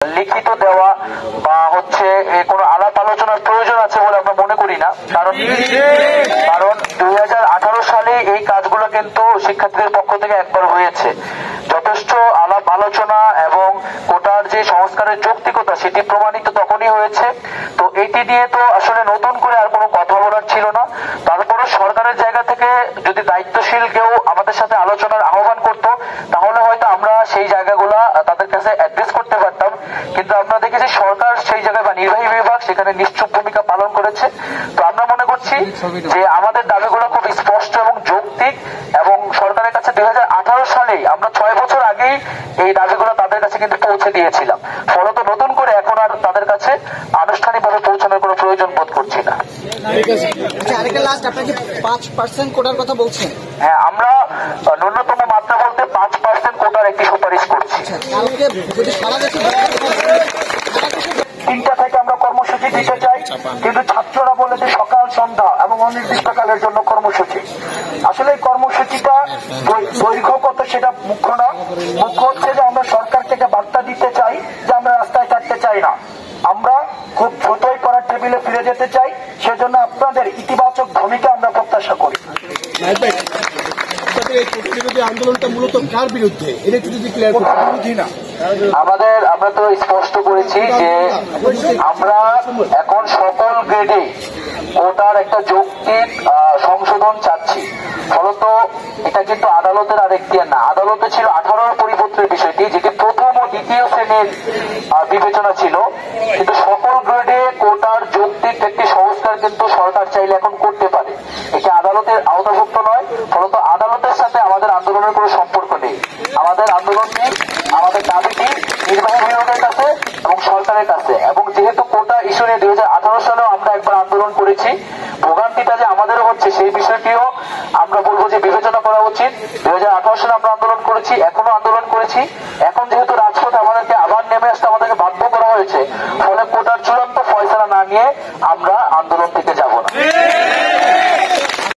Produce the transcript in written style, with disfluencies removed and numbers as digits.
লিখিত দেওয়া বা হচ্ছে কোনো আলাপ আলোচনার প্রয়োজন আছে বলে আমরা মনে করি না। কারণ 2018 সালে এই কাজগুলো কিন্তু শিক্ষার্থীদের পক্ষ থেকে একবার হয়েছে। যথেষ্ট আলাপ আলোচনা এবং কোটার যে সংস্কারের যৌক্তিকতা সেটি প্রমাণিত তখনই হয়েছে। তো এটি নিয়ে তো আসলে নতুন করে আর কোনো কথা বলার ছিল না। তারপরে সরকারের জায়গা থেকে যদি দায়িত্বশীল কেউ আমাদের সাথে আলোচনার আহ্বান করত, তাহলে হয়তো আমরা সেই জায়গাগুলা তাদের কাছে অ্যাড্রেস করতে পারতাম। কিন্তু আমরা দেখেছি সরকার সেই জায়গায় বা নির্বাহী বিভাগ সেখানে নিশ্চুপ ভূমিকা পালন করেছে। তো আমরা মনে করছি যে আমাদের দাবিগুলো খুব স্পষ্ট এবং যৌক্তিক, এবং সরকারের কাছে 2018 সালেই আমরা 6 বছর আগেই এই দাবিগুলো তাদের কাছে কিন্তু পৌঁছে দিয়েছিলাম। ফলত নতুন করে এখন আর তাদের কাছে আনুষ্ঠানিকভাবে পৌঁছানোর কোনো প্রয়োজন বোধ করছি না। হ্যাঁ, আমরা ন্যূনতম মাত্রা বলতে 5% কোটার একটি সুপারিশ করছি। 3টা থেকে আমরা কর্মসূচি দিতে চাই, কিন্তু ছাত্ররা বলে যে সকাল সন্ধ্যা এবং অনির্দিষ্টকালের জন্য কর্মসূচি। আসলে এই কর্মসূচিটা দৈর্ঘ্য কত সেটা মুখ্য না, মুখ্য হচ্ছে যে আমরা সরকার থেকে বার্তা দিতে চাই যে আমরা রাস্তায় থাকতে চাই না, আমরা খুব দ্রুতই করার টেবিলে ফিরে যেতে চাই। সেজন্য আপনাদের ইতিবাচক ভূমিকা আমরা প্রত্যাশা করি। আন্দোলনটা মূলত কার বিরুদ্ধে, এটা একটু যদি ক্লিয়ার করতে না। আমরা তো স্পষ্ট করেছি যে আমরা এখন সকল গ্রেডে কোটার একটা যৌক্তিক সংশোধন চাচ্ছি। ফলত এটা কিন্তু আদালতের আর এখতিয়ার না। আদালতে ছিল 18 পরিপত্রের বিষয়টি, যেটি প্রথম ও দ্বিতীয় শ্রেণীর বিবেচনা ছিল। কিন্তু সকল গ্রেডে কোটার যৌক্তিক একটি সংস্কার কিন্তু সরকার চাইলে এখন করতে পারে। এটি আদালতের আওতাভুক্ত নয়। ফলত আদালতের সাথে আমাদের আন্দোলনের কোনো সম্পর্ক নেই। আমাদের আন্দোলনটি, আমাদের দাবিটি নির্বাহী বিভাগের কাছে এবং সরকারের কাছে। এবং যেহেতু কোটা ইস্যু নিয়ে 2018 সালেও আমরা একবার আন্দোলন করেছি, ভোগান্তিটা যে আমাদেরও হচ্ছে সেই বিষয়টিও আমরা বলবো যে বিবেচনা করা উচিত। 2018 সালে আমরা আন্দোলন করেছি, এখনো আন্দোলন করেছি। এখন যেহেতু রাজপথে আমাদেরকে আবার নেমে আসতে আমাদেরকে বাধ্য করা হয়েছে, ফলে কোটার চূড়ান্ত ফয়সালা না নিয়ে আমরা আন্দোলন থেকে